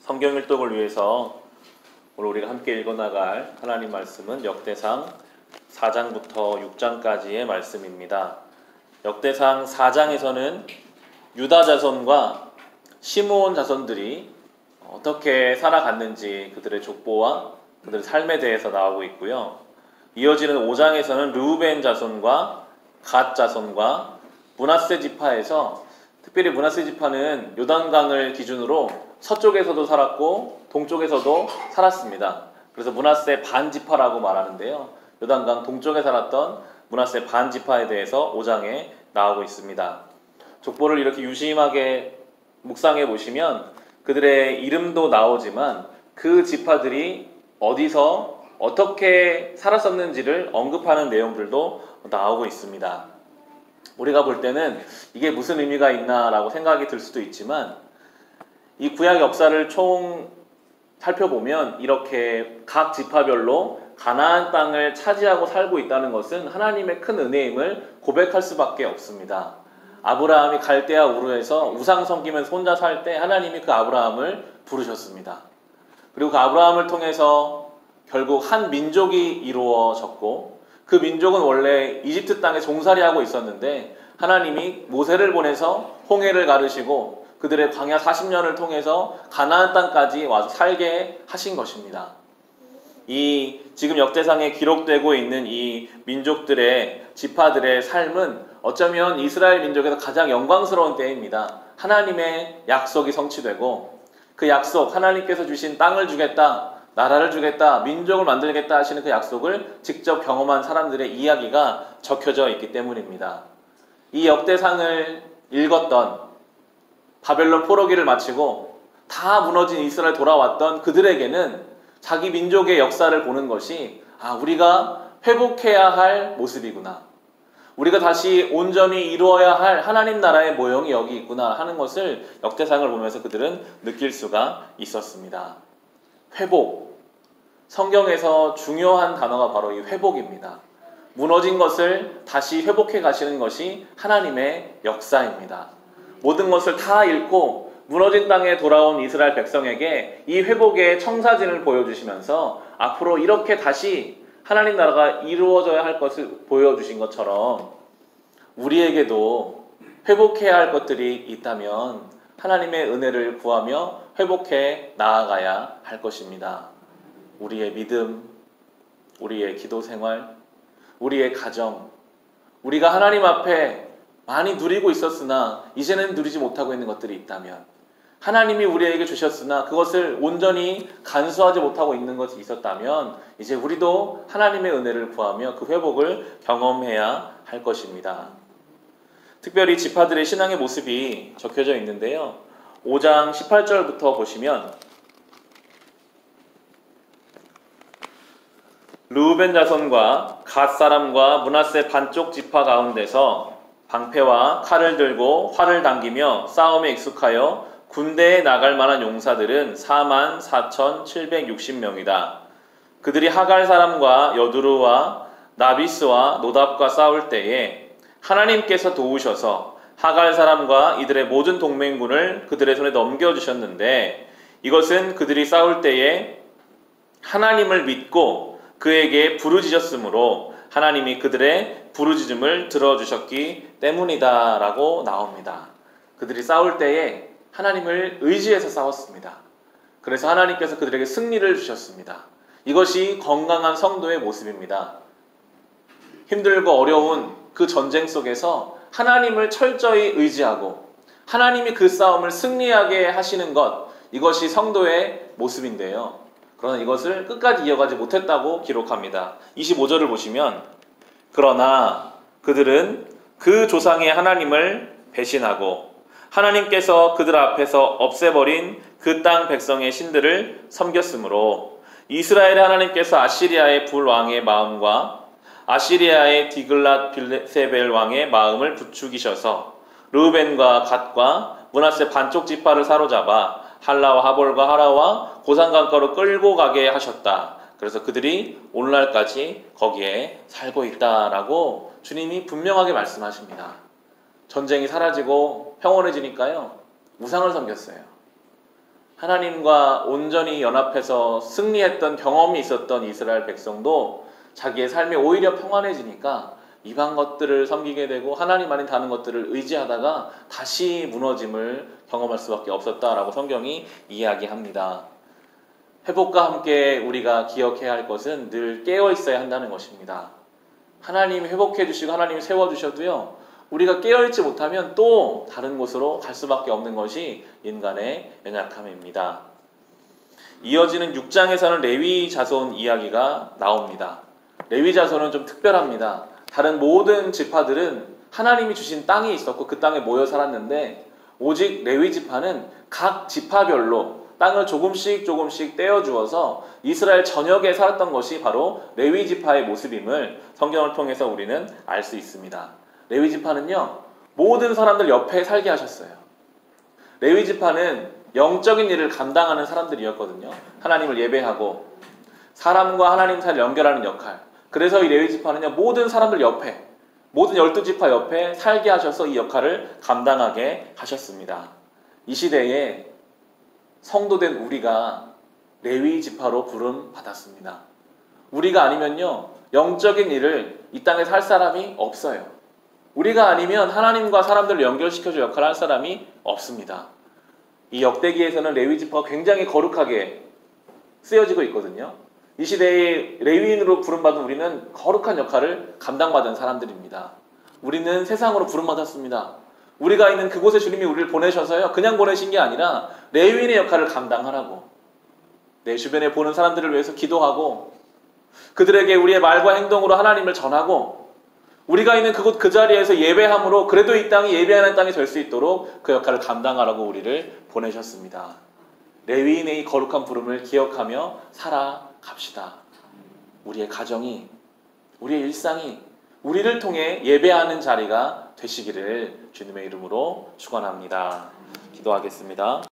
성경 일독을 위해서 오늘 우리가 함께 읽어나갈 하나님 말씀은 역대상 4장부터 6장까지의 말씀입니다. 역대상 4장에서는 유다 자손과 시므온 자손들이 어떻게 살아갔는지 그들의 족보와 그들의 삶에 대해서 나오고 있고요. 이어지는 5장에서는 르우벤 자손과 갓 자손과 므낫세 지파에서, 특별히 므낫세 지파는 요단강을 기준으로 서쪽에서도 살았고 동쪽에서도 살았습니다. 그래서 므낫세 반지파라고 말하는데요. 요단강 동쪽에 살았던 므낫세 반지파에 대해서 5장에 나오고 있습니다. 족보를 이렇게 유심하게 묵상해 보시면 그들의 이름도 나오지만 그 지파들이 어디서 어떻게 살았었는지를 언급하는 내용들도 나오고 있습니다. 우리가 볼 때는 이게 무슨 의미가 있나라고 생각이 들 수도 있지만, 이 구약 역사를 총 살펴보면 이렇게 각 지파별로 가나안 땅을 차지하고 살고 있다는 것은 하나님의 큰 은혜임을 고백할 수밖에 없습니다. 아브라함이 갈대아 우르에서 우상 섬기면서 혼자 살 때 하나님이 그 아브라함을 부르셨습니다. 그리고 그 아브라함을 통해서 결국 한 민족이 이루어졌고, 그 민족은 원래 이집트 땅에 종살이하고 있었는데 하나님이 모세를 보내서 홍해를 가르시고 그들의 광야 40년을 통해서 가나안 땅까지 와서 살게 하신 것입니다. 이 지금 역대상에 기록되고 있는 이 민족들의 지파들의 삶은 어쩌면 이스라엘 민족에서 가장 영광스러운 때입니다. 하나님의 약속이 성취되고 그 약속, 하나님께서 주신 땅을 주겠다, 나라를 주겠다, 민족을 만들겠다 하시는 그 약속을 직접 경험한 사람들의 이야기가 적혀져 있기 때문입니다. 이 역대상을 읽었던, 바벨론 포로기를 마치고 다 무너진 이스라엘 돌아왔던 그들에게는 자기 민족의 역사를 보는 것이, 우리가 회복해야 할 모습이구나, 우리가 다시 온전히 이루어야 할 하나님 나라의 모형이 여기 있구나 하는 것을 역대상을 보면서 그들은 느낄 수가 있었습니다. 회복. 성경에서 중요한 단어가 바로 이 회복입니다. 무너진 것을 다시 회복해 가시는 것이 하나님의 역사입니다. 모든 것을 다 잃고 무너진 땅에 돌아온 이스라엘 백성에게 이 회복의 청사진을 보여주시면서 앞으로 이렇게 다시 하나님 나라가 이루어져야 할 것을 보여주신 것처럼 우리에게도 회복해야 할 것들이 있다면 하나님의 은혜를 구하며 회복해 나아가야 할 것입니다. 우리의 믿음, 우리의 기도 생활, 우리의 가정, 우리가 하나님 앞에 많이 누리고 있었으나 이제는 누리지 못하고 있는 것들이 있다면, 하나님이 우리에게 주셨으나 그것을 온전히 간수하지 못하고 있는 것이 있었다면 이제 우리도 하나님의 은혜를 구하며 그 회복을 경험해야 할 것입니다. 특별히 지파들의 신앙의 모습이 적혀져 있는데요. 5장 18절부터 보시면 르우벤 자손과 갓 사람과 므낫세 반쪽 지파 가운데서 방패와 칼을 들고 활을 당기며 싸움에 익숙하여 군대에 나갈 만한 용사들은 44,760명이다. 그들이 하갈 사람과 여두루와 나비스와 노답과 싸울 때에 하나님께서 도우셔서 하갈 사람과 이들의 모든 동맹군을 그들의 손에 넘겨주셨는데, 이것은 그들이 싸울 때에 하나님을 믿고 그에게 부르짖었으므로 하나님이 그들의 부르짖음을 들어주셨기 때문이다 라고 나옵니다. 그들이 싸울 때에 하나님을 의지해서 싸웠습니다. 그래서 하나님께서 그들에게 승리를 주셨습니다. 이것이 건강한 성도의 모습입니다. 힘들고 어려운 그 전쟁 속에서 하나님을 철저히 의지하고 하나님이 그 싸움을 승리하게 하시는 것, 이것이 성도의 모습인데요. 그러나 이것을 끝까지 이어가지 못했다고 기록합니다. 25절을 보시면, 그러나 그들은 그 조상의 하나님을 배신하고 하나님께서 그들 앞에서 없애버린 그 땅 백성의 신들을 섬겼으므로 이스라엘의 하나님께서 아시리아의 불 왕의 마음과 아시리아의 디글랏 빌세벨 왕의 마음을 부추기셔서 르우벤과 갓과 므낫세 반쪽 지파를 사로잡아 할라와 하볼과 하라와 고산강가로 끌고 가게 하셨다. 그래서 그들이 오늘날까지 거기에 살고 있다라고 주님이 분명하게 말씀하십니다. 전쟁이 사라지고 평온해지니까요, 우상을 섬겼어요. 하나님과 온전히 연합해서 승리했던 경험이 있었던 이스라엘 백성도 자기의 삶이 오히려 평안해지니까 이방 것들을 섬기게 되고 하나님 아닌 다른 것들을 의지하다가 다시 무너짐을 경험할 수밖에 없었다라고 성경이 이야기합니다. 회복과 함께 우리가 기억해야 할 것은 늘 깨어 있어야 한다는 것입니다. 하나님이 회복해 주시고 하나님이 세워 주셔도요, 우리가 깨어 있지 못하면 또 다른 곳으로 갈 수밖에 없는 것이 인간의 연약함입니다. 이어지는 6장에서는 레위 자손 이야기가 나옵니다. 레위 자손은 좀 특별합니다. 다른 모든 지파들은 하나님이 주신 땅이 있었고 그 땅에 모여 살았는데, 오직 레위 지파는 각 지파별로 땅을 조금씩 떼어주어서 이스라엘 전역에 살았던 것이 바로 레위 지파의 모습임을 성경을 통해서 우리는 알 수 있습니다. 레위 지파는요, 모든 사람들 옆에 살게 하셨어요. 레위 지파는 영적인 일을 감당하는 사람들이었거든요. 하나님을 예배하고 사람과 하나님 사이를 연결하는 역할. 그래서 이 레위 지파는요, 모든 사람들 옆에, 모든 12지파 옆에 살게 하셔서 이 역할을 감당하게 하셨습니다. 이 시대에 성도된 우리가 레위 지파로 부름 받았습니다. 우리가 아니면요, 영적인 일을 이 땅에서 할 사람이 없어요. 우리가 아니면 하나님과 사람들을 연결시켜줄 역할을 할 사람이 없습니다. 이 역대기에서는 레위 지파가 굉장히 거룩하게 쓰여지고 있거든요. 이 시대의 레위인으로 부름받은 우리는 거룩한 역할을 감당받은 사람들입니다. 우리는 세상으로 부름받았습니다. 우리가 있는 그곳에 주님이 우리를 보내셔서요, 그냥 보내신 게 아니라 레위인의 역할을 감당하라고, 내 주변에 보는 사람들을 위해서 기도하고 그들에게 우리의 말과 행동으로 하나님을 전하고, 우리가 있는 그곳 그 자리에서 예배함으로 그래도 이 땅이 예배하는 땅이 될 수 있도록 그 역할을 감당하라고 우리를 보내셨습니다. 레위인의 이 거룩한 부름을 기억하며 살아갑시다. 우리의 가정이, 우리의 일상이 우리를 통해 예배하는 자리가 되시기를 주님의 이름으로 축원합니다. 기도하겠습니다.